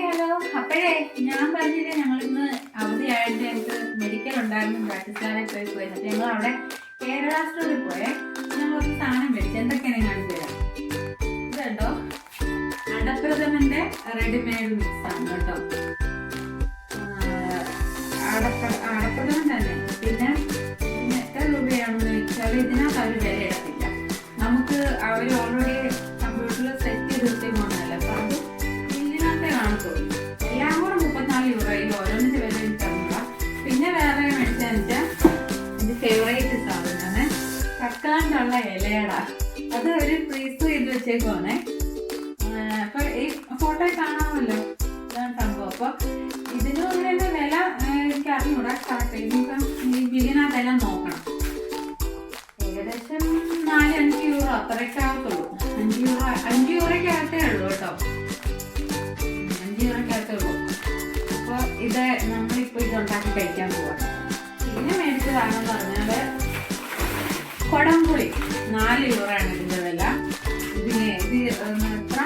Hello. അപ്പോഴേ ഞാൻ പറഞ്ഞില്ലേ ഞങ്ങളിന്ന് അവധിയായിട്ട് ഞങ്ങൾക്ക് മെഡിക്കൽ ഉണ്ടായിരുന്നു, പ്രാക്ടീസിലായി പോയി. എന്നിട്ട് ഞങ്ങൾ അവിടെ കേരള സ്റ്റോറിൽ പോയേ. ഞങ്ങൾ ഒരു സാധനം മേടിച്ചു. എന്തൊക്കെയാണ് കാണിച്ചു തരാം. ഇതുണ്ടോ, അടപ്രഥമന്റെ റെഡിമെയ്ഡ് മിക്സ് ആണ് കേട്ടോ. അടപ്രഥമൻ തന്നെ. പിന്നെ എത്ര രൂപയാണെന്ന് വെച്ചാൽ ഇതിനകത്ത് അവർ വില ഇടത്തില്ല. നമുക്ക് അവർ ഓൾറെഡി കമ്പ്യൂട്ടറിൽ സെറ്റ് ചെയ്ത് വെച്ചേക്കൊണ്ടല്ലോ. അപ്പൊ അത് ഇതിനകത്തേ കാണത്തുള്ളൂ. എല്ലാം കൂടെ 34 രൂപയിൽ ഓരോന്നിന്റെ വില എനിക്കറിയില്ല. പിന്നെ വേറെ മേടിച്ചാൽ എന്റെ ഫേവറേറ്റ് സാധനമാണ് കക്കാണ്ടുള്ള ഇലയട. അത് ഒരു ഫ്രീസ് ചെയ്ത് വെച്ചേക്കുവാണേ. അപ്പൊ ഈ ഫോട്ടോയിൽ കാണാമല്ലോ, ഇതാണ് സംഭവം. അപ്പൊ ഇതിന് തന്നെ വില എനിക്ക് അറിഞ്ഞൂടാ കറക്റ്റ്. ഇനിയിപ്പം ഈ ബില്ലിനകത്തെല്ലാം നോക്കണം. ഏകദേശം 4-5 യൂറോ അത്രയൊക്കെ ആകത്തുള്ളൂ. 5 യൂറോയ്ക്കകത്തേ ഉള്ളൂ കേട്ടോ. 5 യൂറോയ്ക്കകത്തേ ഉള്ളൂ. അപ്പൊ ഇത് നമ്മളിപ്പോ ഇതുണ്ടാക്കി കഴിക്കാൻ പോവാം. പിന്നെ മേടിച്ചതാണെന്ന് പറഞ്ഞാല് കൊടംപുളി 4 യൂറോ ആണ് ഇതിന്റെ വില. ഇതിന് ഇത് എത്ര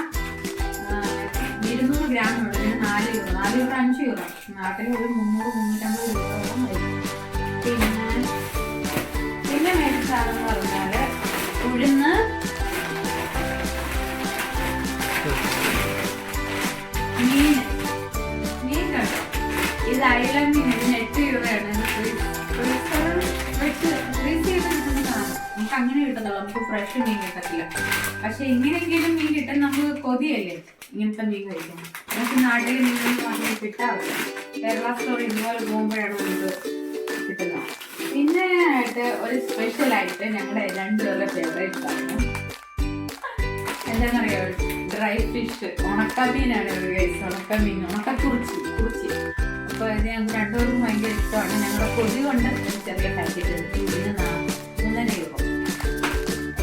200 ഗ്രാം ഉള്ളതിന് 4 യൂറോ. 4 euro 5 euro. നാട്ടിൽ ഒരു 300-350 രൂപയോളം വരും. പിന്നെ മേടിച്ചാണെന്ന് പറഞ്ഞാല് ഉഴുന്ന്, മീൻ കേട്ടോ. ഇത് അയല മീൻ. ഇതിന് 8 രൂപയാണ്. ഫ്രീസ് ചെയ്ത് കിട്ടുന്നതാണ്. നമുക്ക് അങ്ങനെ കിട്ടുന്നുള്ളൂ, നമുക്ക് ഫ്രഷ് മീൻ കിട്ടത്തില്ല. പക്ഷെ ഇങ്ങനെയെങ്കിലും മീൻ കിട്ടാൻ നമുക്ക് കൊതിയല്ലേ ഇങ്ങനത്തെ മീൻ കഴിക്കണം. നമുക്ക് നാട്ടിൽ മീൻ വാങ്ങി കിട്ടാറില്ല. കേരള സ്റ്റോറി ഇതുപോലെ പോകുമ്പോഴാണ് നമുക്ക് കിട്ടുന്നത്. പിന്നെ ആയിട്ട് ഒരു സ്പെഷ്യലായിട്ട് ഞങ്ങളുടെ 2 പേരുടെ ഫേവറേറ്റ് സാധനം എന്താണെന്നറിയാമോ? ഡ്രൈ ഫിഷ്, ഉണക്കമീനാണ്. ഒരു കേസ് ഉണക്കമീൻ, ഉണക്കക്കുറിച്ചി. അപ്പോൾ ഇത് ഞങ്ങൾക്ക് 2 പേർക്കും ഭയങ്കര ഇഷ്ടമാണ്. ഞങ്ങളുടെ കൊതി കൊണ്ട് ചെറിയ പാക്കറ്റ് എടുത്ത് ഇതിന് 3 യൂറോ.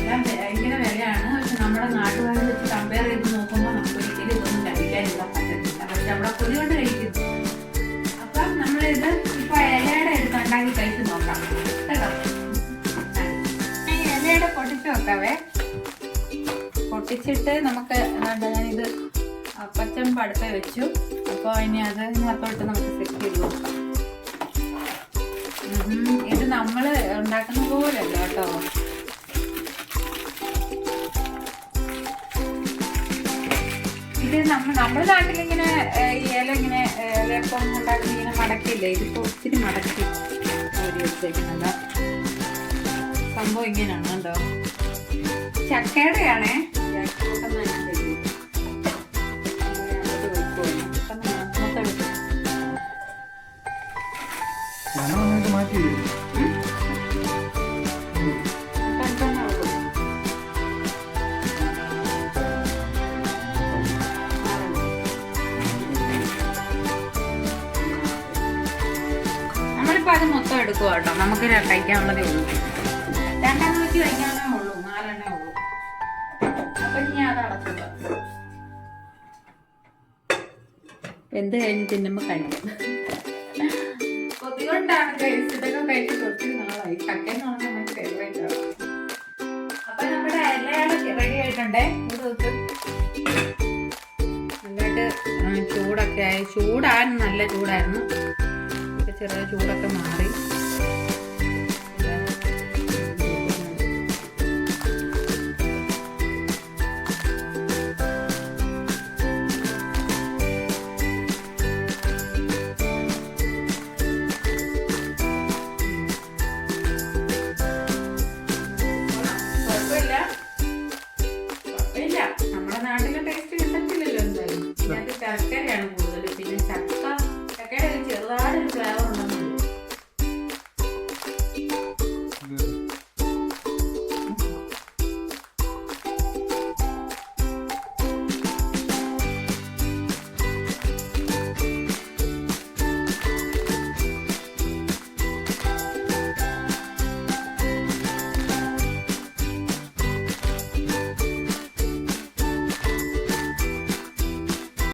എല്ലാം ഭയങ്കര വിലയാണ്. പക്ഷെ നമ്മുടെ നാട്ടുകാരെ വെച്ച് കമ്പയർ ചെയ്ത് നോക്കുമ്പോൾ നമുക്ക് ഒരിക്കലും ഇതൊന്നും കഴിക്കാനുള്ള പറ്റത്തില്ല. പക്ഷെ നമ്മുടെ കൊതി കൊണ്ട് കഴിക്കുന്നു. അപ്പം നമ്മളിത് ഇപ്പൊ ഇലയുടെ എടുത്ത് ഉണ്ടാക്കി കഴിച്ച് നോക്കാം കേട്ടോ. ഈ ഇലയുടെ പൊട്ടിച്ച് വെക്കാവേ. പൊട്ടിച്ചിട്ട് നമുക്ക് ഞാനിത് പച്ചമ്പ് അടുത്ത് വെച്ചു. അപ്പോൾ ഇനി അതിനകത്തോട്ട് നമുക്ക് സെറ്റ് ചെയ്ത് നോക്കാം. ഇത് നമ്മൾ ഉണ്ടാക്കുന്ന പോലെയല്ല കേട്ടോ. ഇത് നമ്മുടെ നാട്ടിലിങ്ങനെ ഇല ഇങ്ങനെ ഇലയപ്പം ഉണ്ടാക്കി ഇങ്ങനെ മടക്കില്ലേ. ഇതിപ്പോൾ ഒത്തിരി മടക്കി വെച്ചേക്കുന്നില്ല. സംഭവം ഇങ്ങനെയാണ് കേട്ടോ. ചക്കയുടെയാണേ. നമ്മളിപ്പോ അത് മൊത്തം എടുക്കുക കേട്ടോ. നമുക്ക് കഴിക്കാനുള്ളതേ ഉള്ളൂ. 2 വെച്ച് കഴിക്കാനേ ഉള്ളൂ. 4 ഉള്ളൂ. അപ്പൊ ഞാൻ അത് അടക്കുക. എന്ത് കഴിഞ്ഞ് തിന്നുമ്പോ കഴിക്കും. കൊതികൊണ്ടാണ് ഇതൊക്കെ കഴിച്ചിട്ട് ഒത്തിരി നാളായി. ചക്കയെന്ന് പറഞ്ഞാൽ നമുക്ക് ഫേവറേറ്റ് ആണ്. അപ്പൊ നമ്മുടെ ഇലയാണ് റെഡി ആയിട്ടുണ്ടേ. നന്നായിട്ട് ചൂടൊക്കെ ആയി. നല്ല ചൂടായിരുന്നു. ഇപ്പൊ ചെറിയ ചൂടൊക്കെ മാറി.